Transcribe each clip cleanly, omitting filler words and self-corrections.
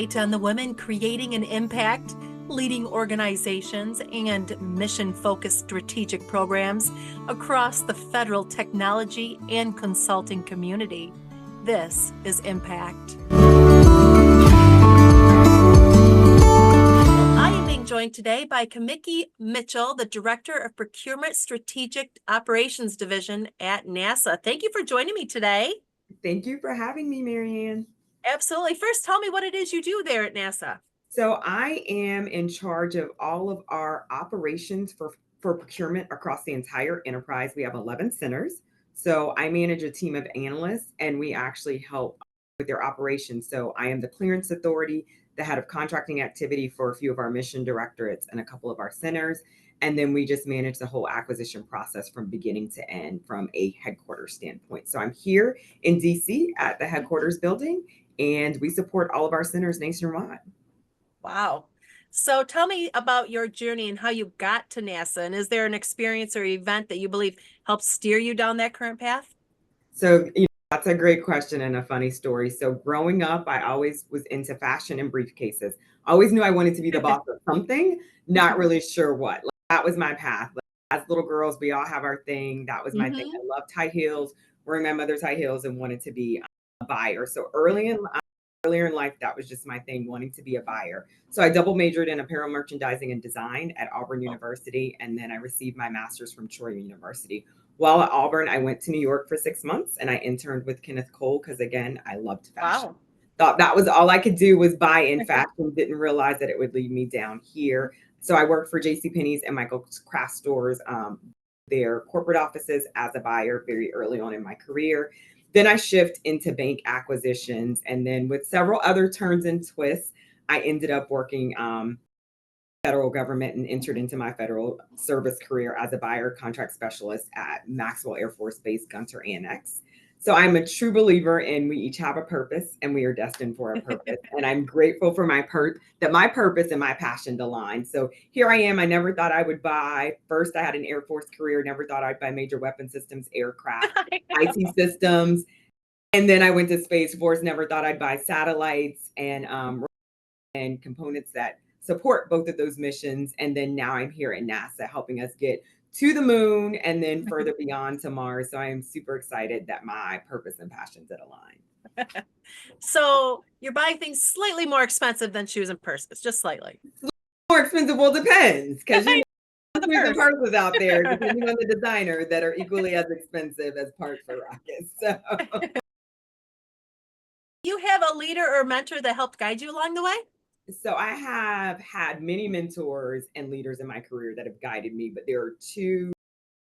tonight on the women creating an impact, leading organizations, and mission-focused strategic programs across the federal technology and consulting community. This is Impact. I am being joined today by Kameke Mitchell, the Director of Procurement Strategic Operations Division at NASA. Thank you for joining me today. Thank you for having me, Marianne. Absolutely. First, tell me what it is you do there at NASA. So I am in charge of all of our operations for procurement across the entire enterprise. We have 11 centers. So I manage a team of analysts and we actually help with their operations. So I am the clearance authority, the head of contracting activity for a few of our mission directorates and a couple of our centers. And then we just manage the whole acquisition process from beginning to end from a headquarters standpoint. So I'm here in DC at the headquarters building and we support all of our centers nationwide. Wow. So tell me about your journey and how you got to NASA. And is there an experience or event that you believe helped steer you down that current path? So, that's a great question and a funny story. So, growing up, I always was into fashion and briefcases. I always knew I wanted to be the boss of something, not really sure what. Like, that was my path. Like, as little girls, we all have our thing. That was my thing. I loved high heels, wearing my mother's high heels, and wanted to be a buyer. So, earlier in life, that was just my thing, wanting to be a buyer. So I double majored in apparel merchandising and design at Auburn University, and then I received my master's from Troy University. While at Auburn, I went to New York for 6 months and I interned with Kenneth Cole because, again, I loved fashion. Wow. Thought that was all I could do was buy in fashion, didn't realize that it would lead me down here. So I worked for JCPenney's and Michael's Craft Stores, their corporate offices as a buyer very early on in my career. Then I shift into bank acquisitions. And then with several other turns and twists, I ended up working federal government and entered into my federal service career as a buyer contract specialist at Maxwell Air Force Base, Gunter Annex. So I'm a true believer in we each have a purpose and we are destined for a purpose. And I'm grateful for that my purpose and my passion align. So here I am. I never thought I would buy. First, I had an Air Force career. Never thought I'd buy major weapon systems, aircraft, IT systems. And then I went to Space Force. Never thought I'd buy satellites and components that support both of those missions. And then now I'm here at NASA helping us get to the moon and then further beyond to Mars. So I am super excited that my purpose and passions did align. So you're buying things slightly more expensive than shoes and purses, just slightly. More expensive, well, depends, because shoes and purses out there, depending on the designer, that are equally as expensive as parts for rockets. So. You have a leader or mentor that helped guide you along the way? So I have had many mentors and leaders in my career that have guided me, but there are two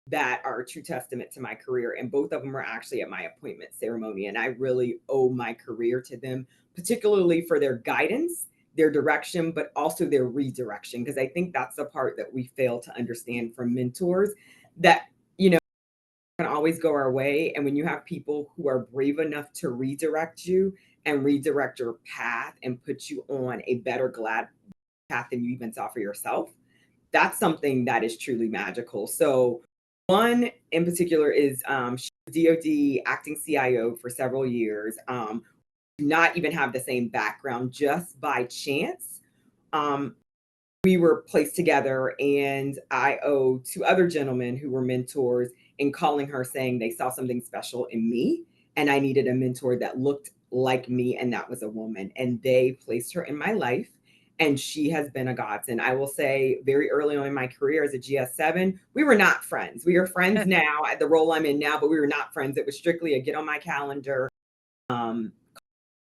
that are a true testament to my career. And both of them were actually at my appointment ceremony. And I really owe my career to them, particularly for their guidance, their direction, but also their redirection. Because I think that's the part that we fail to understand from mentors, that, can always go our way. And when you have people who are brave enough to redirect you and redirect your path and put you on a better glad path than you even saw for yourself, that's something that is truly magical. So one in particular is DOD acting CIO for several years, do not even have the same background. Just by chance, we were placed together, and I owe two other gentlemen who were mentors in calling her saying they saw something special in me and I needed a mentor that looked like me, and that was a woman. And they placed her in my life, and she has been a godsend. I will say very early on in my career as a GS7, we were not friends. We are friends now at the role I'm in now, but we were not friends. It was strictly a get on my calendar, and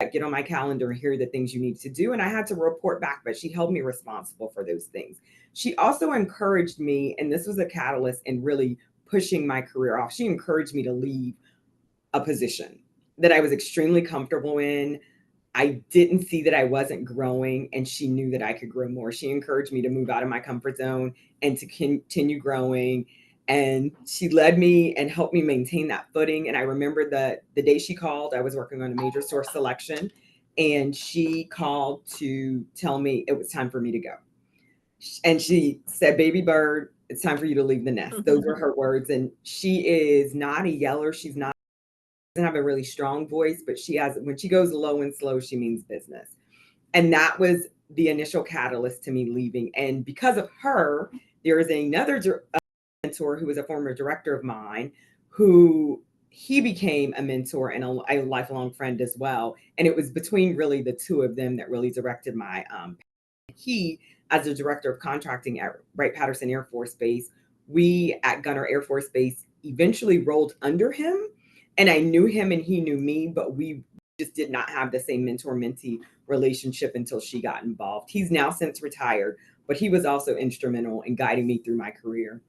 here are the things you need to do. And I had to report back, but she held me responsible for those things. She also encouraged me, and this was a catalyst in really pushing my career off. She encouraged me to leave a position that I was extremely comfortable in. I didn't see that I wasn't growing, and she knew that I could grow more. She encouraged me to move out of my comfort zone and to continue growing. And she led me and helped me maintain that footing. And I remember the day she called, I was working on a major source selection, and she called to tell me it was time for me to go. And she said, "Baby bird, it's time for you to leave the nest." Those were her words. And she is not a yeller. She's not, doesn't have a really strong voice, but she has, when she goes low and slow, she means business. And that was the initial catalyst to me leaving. And because of her, there is another mentor who was a former director of mine who he became a mentor and a lifelong friend as well. And it was between really the two of them that really directed my he, as the director of contracting at Wright-Patterson Air Force Base, we at Gunner Air Force Base eventually rolled under him. And I knew him and he knew me, but we just did not have the same mentor-mentee relationship until she got involved. He's now since retired, but he was also instrumental in guiding me through my career.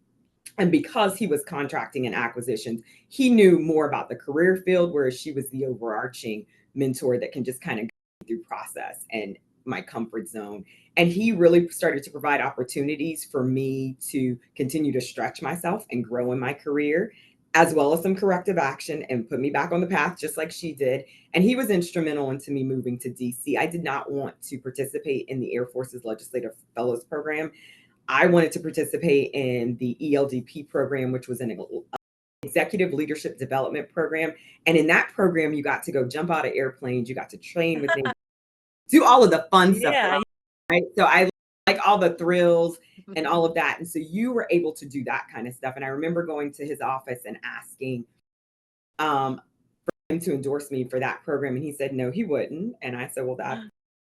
And because he was contracting and acquisitions, he knew more about the career field, whereas she was the overarching mentor that can just kind of go through process and my comfort zone. And he really started to provide opportunities for me to continue to stretch myself and grow in my career, as well as some corrective action and put me back on the path, just like she did. And he was instrumental into me moving to DC. I did not want to participate in the Air Force's Legislative Fellows Program. I wanted to participate in the ELDP program, which was an executive leadership development program. And in that program, you got to go jump out of airplanes, you got to train with them, do all of the fun stuff. Yeah. Right. So I like all the thrills and all of that. And so you were able to do that kind of stuff. And I remember going to his office and asking for him to endorse me for that program. And he said, no, he wouldn't. And I said, well,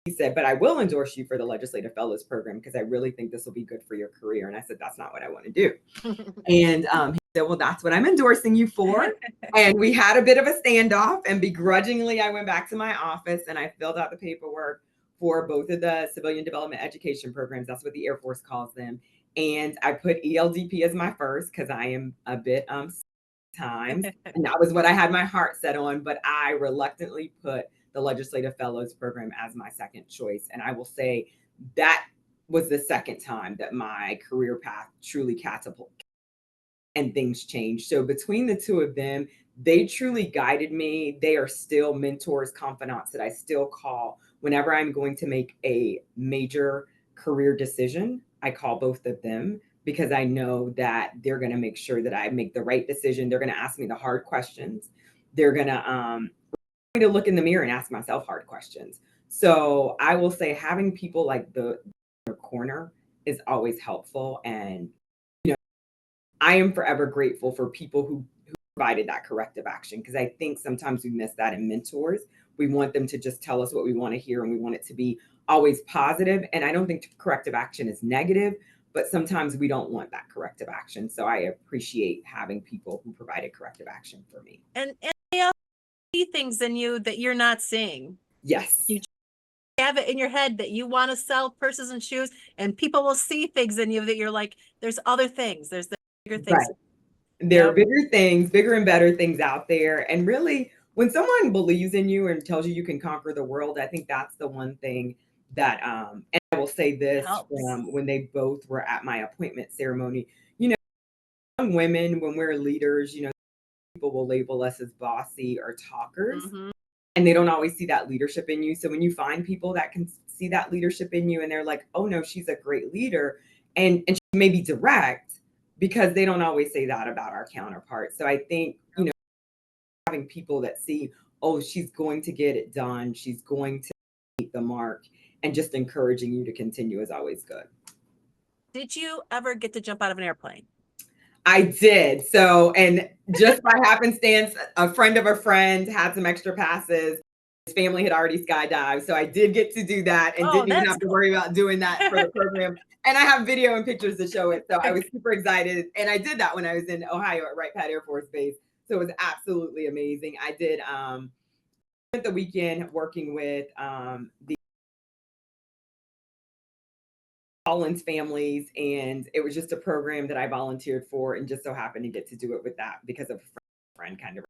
he said, but I will endorse you for the Legislative Fellows Program because I really think this will be good for your career. And I said, that's not what I want to do. And he said, well, that's what I'm endorsing you for. And we had a bit of a standoff, and begrudgingly, I went back to my office and I filled out the paperwork for both of the civilian development education programs. That's what the Air Force calls them. And I put ELDP as my first because I am a bit times. And that was what I had my heart set on. But I reluctantly put the Legislative Fellows Program as my second choice. And I will say that was the second time that my career path truly catapulted and things changed. So between the two of them, they truly guided me. They are still mentors, confidants that I still call whenever I'm going to make a major career decision. I call both of them because I know that they're going to make sure that I make the right decision. They're going to ask me the hard questions. They're going to look in the mirror and ask myself hard questions. So I will say having people like the corner is always helpful. And I am forever grateful for people who provided that corrective action, because I think sometimes we miss that in mentors. We want them to just tell us what we want to hear and we want it to be always positive. And I don't think corrective action is negative, but sometimes we don't want that corrective action. So I appreciate having people who provided corrective action for me. And they also see things in you that you're not seeing. Yes. You have it in your head that you want to sell purses and shoes, and people will see things in you that you're like, there's other things. There's the bigger things. Right. There are bigger things, bigger and better things out there. And really, when someone believes in you and tells you you can conquer the world, I think that's the one thing that, and I will say this from when they both were at my appointment ceremony, young women, when we're leaders, people will label us as bossy or talkers, and they don't always see that leadership in you. So when you find people that can see that leadership in you and they're like, oh no, she's a great leader, and she may be direct, because they don't always say that about our counterparts. So I think, having people that see, oh, she's going to get it done, she's going to meet the mark, and just encouraging you to continue is always good. Did you ever get to jump out of an airplane? I did. So, and just by happenstance, a friend of a friend had some extra passes. His family had already skydived. So I did get to do that and didn't even have to worry about doing that for the program. And I have video and pictures to show it. So I was super excited. And I did that when I was in Ohio at Wright-Patterson Air Force Base. So it was absolutely amazing. I did spent the weekend working with the Collins families, and it was just a program that I volunteered for, and just so happened to get to do it with that because of a friend kind of.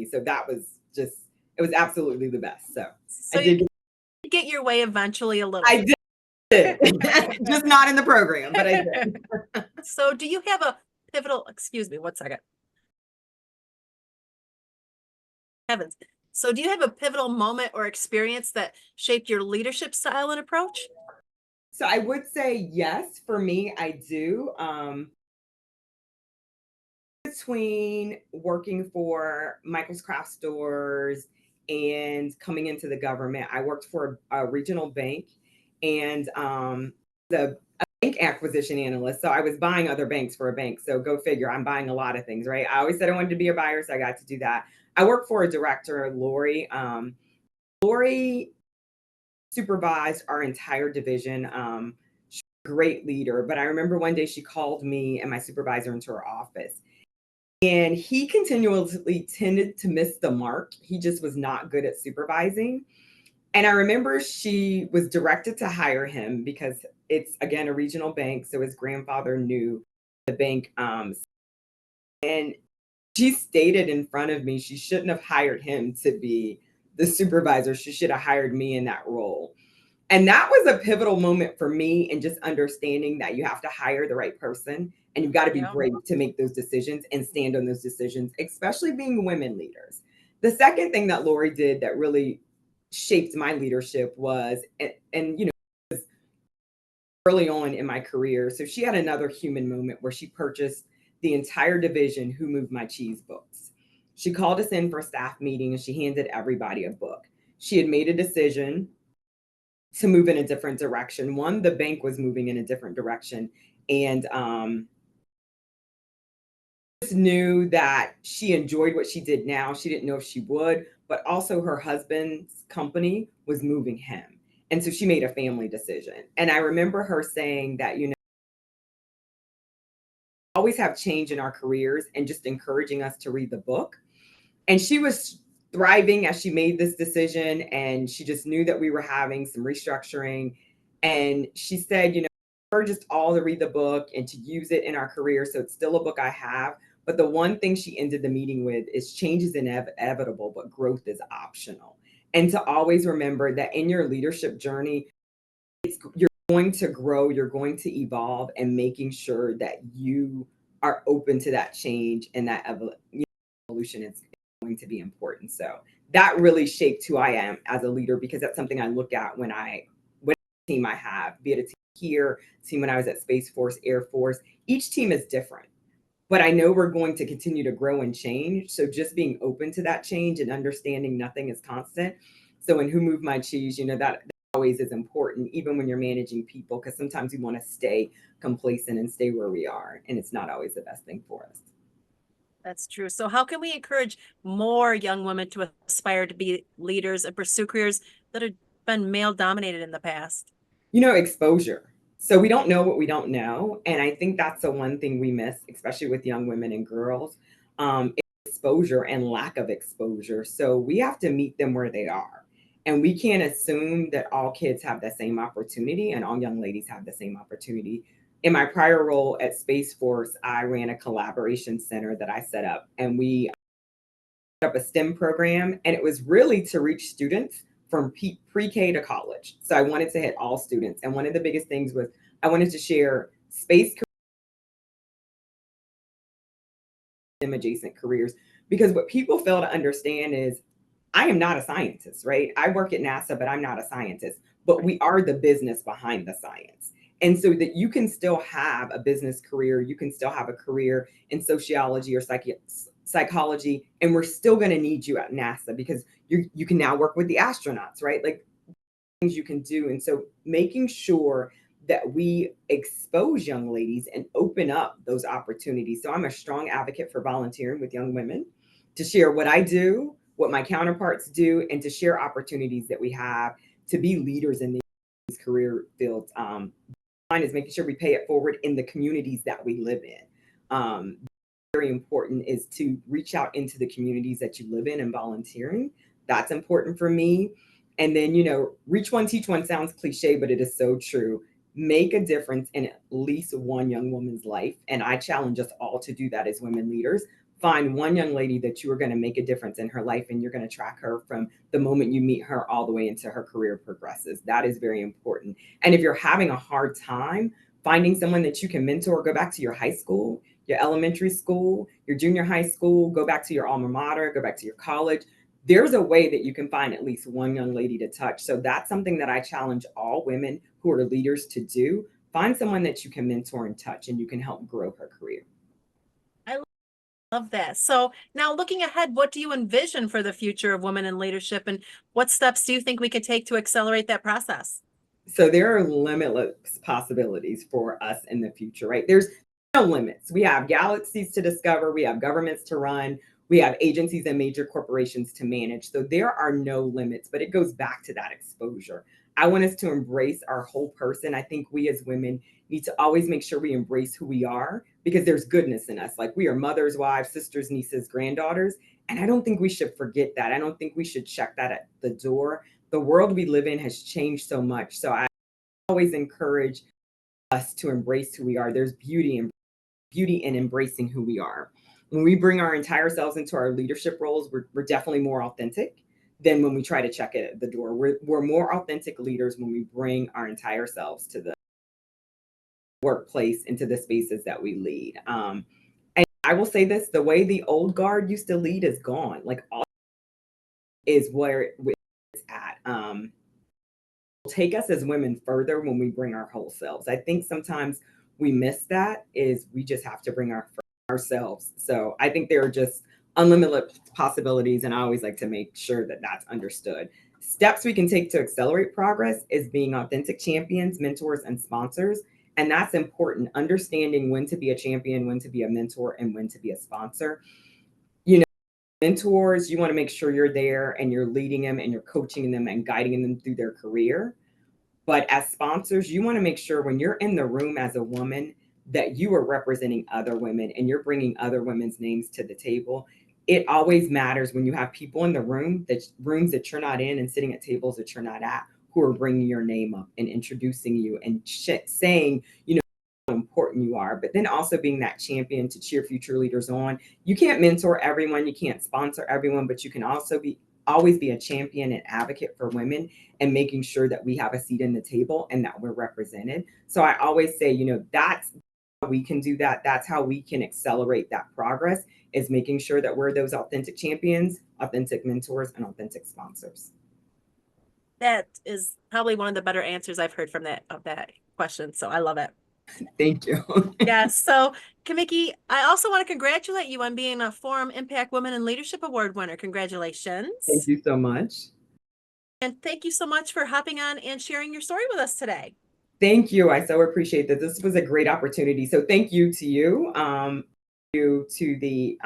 So that was just, it was absolutely the best. So I did get your way eventually a little. I did. Just not in the program, but I did. So do you have a pivotal, excuse me, 1 second. Heavens. So do you have a pivotal moment or experience that shaped your leadership style and approach? So I would say yes, for me, I do. Between working for Michael's Craft Stores and coming into the government, I worked for a regional bank and the bank acquisition analyst. So I was buying other banks for a bank. So go figure, I'm buying a lot of things, right? I always said I wanted to be a buyer, so I got to do that. I worked for a director, Lori. Lori supervised our entire division. She's a great leader, but I remember one day she called me and my supervisor into her office. And he continually tended to miss the mark. He just was not good at supervising. And I remember she was directed to hire him because it's, again, a regional bank. So his grandfather knew the bank. And she stated in front of me she shouldn't have hired him to be the supervisor. She should have hired me in that role. And that was a pivotal moment for me in just understanding that you have to hire the right person and you've got to be Yeah. brave to make those decisions and stand on those decisions, especially being women leaders. The second thing that Lori did that really shaped my leadership was, and you know, early on in my career, so she had another human moment where she purchased the entire division Who Moved My Cheese books. She called us in for a staff meeting and she handed everybody a book. She had made a decision to move in a different direction. One, the bank was moving in a different direction. And just knew that she enjoyed what she did now. She didn't know if she would, but also her husband's company was moving him. And so she made a family decision. And I remember her saying that, you know, always have change in our careers and just encouraging us to read the book. And she was thriving as she made this decision. And she just knew that we were having some restructuring. And she said, you know, encourage us all to read the book and to use it in our career. So it's still a book I have. But the one thing she ended the meeting with is change is inevitable, but growth is optional. And to always remember that in your leadership journey, you're going to grow, you're going to evolve, and making sure that you are open to that change and that evolution is going to be important. So that really shaped who I am as a leader because that's something I look at when team I have, be it a team here, team when I was at Space Force, Air Force. Each team is different, but I know we're going to continue to grow and change. So just being open to that change and understanding nothing is constant. So in Who Moved My Cheese, you know, that always is important, even when you're managing people, because sometimes we want to stay complacent and stay where we are. And it's not always the best thing for us. That's true. So how can we encourage more young women to aspire to be leaders and pursue careers that have been male dominated in the past? You know, exposure. So we don't know what we don't know. And I think that's the one thing we miss, especially with young women and girls, exposure and lack of exposure. So we have to meet them where they are. And we can't assume that all kids have the same opportunity and all young ladies have the same opportunity. In my prior role at Space Force, I ran a collaboration center that I set up, and we set up a STEM program, and it was really to reach students from pre-K to college. So I wanted to hit all students. And one of the biggest things was I wanted to share space adjacent careers because what people fail to understand is I am not a scientist, right? I work at NASA, but I'm not a scientist, but we are the business behind the science. And so that you can still have a business career, you can still have a career in sociology or psychology, and we're still going to need you at NASA because you can now work with the astronauts, right? Like things you can do. And so making sure that we expose young ladies and open up those opportunities. So I'm a strong advocate for volunteering with young women to share what I do, what my counterparts do, and to share opportunities that we have to be leaders in these career fields. Mine is making sure we pay it forward in the communities that we live in. Very important is to reach out into the communities that you live in and volunteering. That's important for me. And then, you know, reach one, teach one sounds cliche, but it is so true. Make a difference in at least one young woman's life. And I challenge us all to do that as women leaders. Find one young lady that you are going to make a difference in her life, and you're going to track her from the moment you meet her all the way into her career progresses. That is very important. And if you're having a hard time finding someone that you can mentor, go back to your high school, your elementary school, your junior high school, go back to your alma mater, go back to your college. There's a way that you can find at least one young lady to touch. So that's something that I challenge all women who are leaders to do. Find someone that you can mentor and touch, and you can help grow her career. I Love that. So now looking ahead, what do you envision for the future of women in leadership, and what steps do you think we could take to accelerate that process? So there are limitless possibilities for us in the future, right? There's no limits. We have galaxies to discover, we have governments to run, we have agencies and major corporations to manage. So there are no limits, but it goes back to that exposure. I want us to embrace our whole person. I think we as women need to always make sure we embrace who we are because there's goodness in us. Like we are mothers, wives, sisters, nieces, granddaughters. And I don't think we should forget that. I don't think we should check that at the door. The world we live in has changed so much. So I always encourage us to embrace who we are. There's beauty in embracing who we are. When we bring our entire selves into our leadership roles, we're definitely more authentic than when we try to check it at the door. We're more authentic leaders when we bring our entire selves to the workplace, into the spaces that we lead. And I will say this, the way the old guard used to lead is gone. Like all is where it's at. Take us as women further when we bring our whole selves. I think sometimes we miss that is we just have to bring ourselves. So I think there are just unlimited possibilities. And I always like to make sure that that's understood. Steps we can take to accelerate progress is being authentic champions, mentors, and sponsors. And that's important. Understanding when to be a champion, when to be a mentor, and when to be a sponsor. You know, mentors, you want to make sure you're there and you're leading them and you're coaching them and guiding them through their career. But as sponsors, you want to make sure when you're in the room as a woman that you are representing other women and you're bringing other women's names to the table. It always matters when you have people in the room, that rooms that you're not in and sitting at tables that you're not at, who are bringing your name up and introducing you and saying, you know, how important you are, but then also being that champion to cheer future leaders on. You can't mentor everyone, you can't sponsor everyone, but you can also always be a champion and advocate for women and making sure that we have a seat in the table and that we're represented. So I always say, you know, that's how we can do that. That's how we can accelerate that progress, is making sure that we're those authentic champions, authentic mentors, and authentic sponsors. That is probably one of the better answers I've heard from that question. So I love it. Thank you. Yes. So Kameke, I also want to congratulate you on being a Forum Impact Women in Leadership Award winner. Congratulations. Thank you so much. And thank you so much for hopping on and sharing your story with us today. Thank you. I so appreciate that. This was a great opportunity. So thank you to you, to the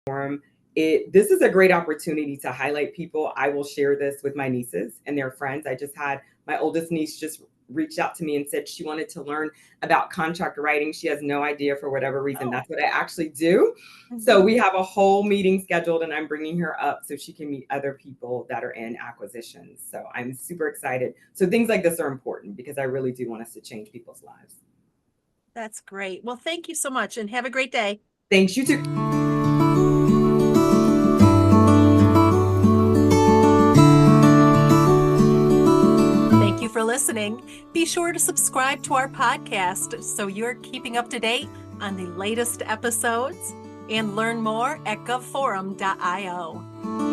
Forum. This is a great opportunity to highlight people. I will share this with my nieces and their friends. I just had my oldest niece just reached out to me and said she wanted to learn about contract writing. She has no idea for whatever reason. That's what I actually do. So we have a whole meeting scheduled and I'm bringing her up so she can meet other people that are in acquisitions. So I'm super excited. So things like this are important because I really do want us to change people's lives. That's great. Well, thank you so much and have a great day. Thanks, you too. For listening. Be sure to subscribe to our podcast so you're keeping up to date on the latest episodes, and learn more at govforum.io.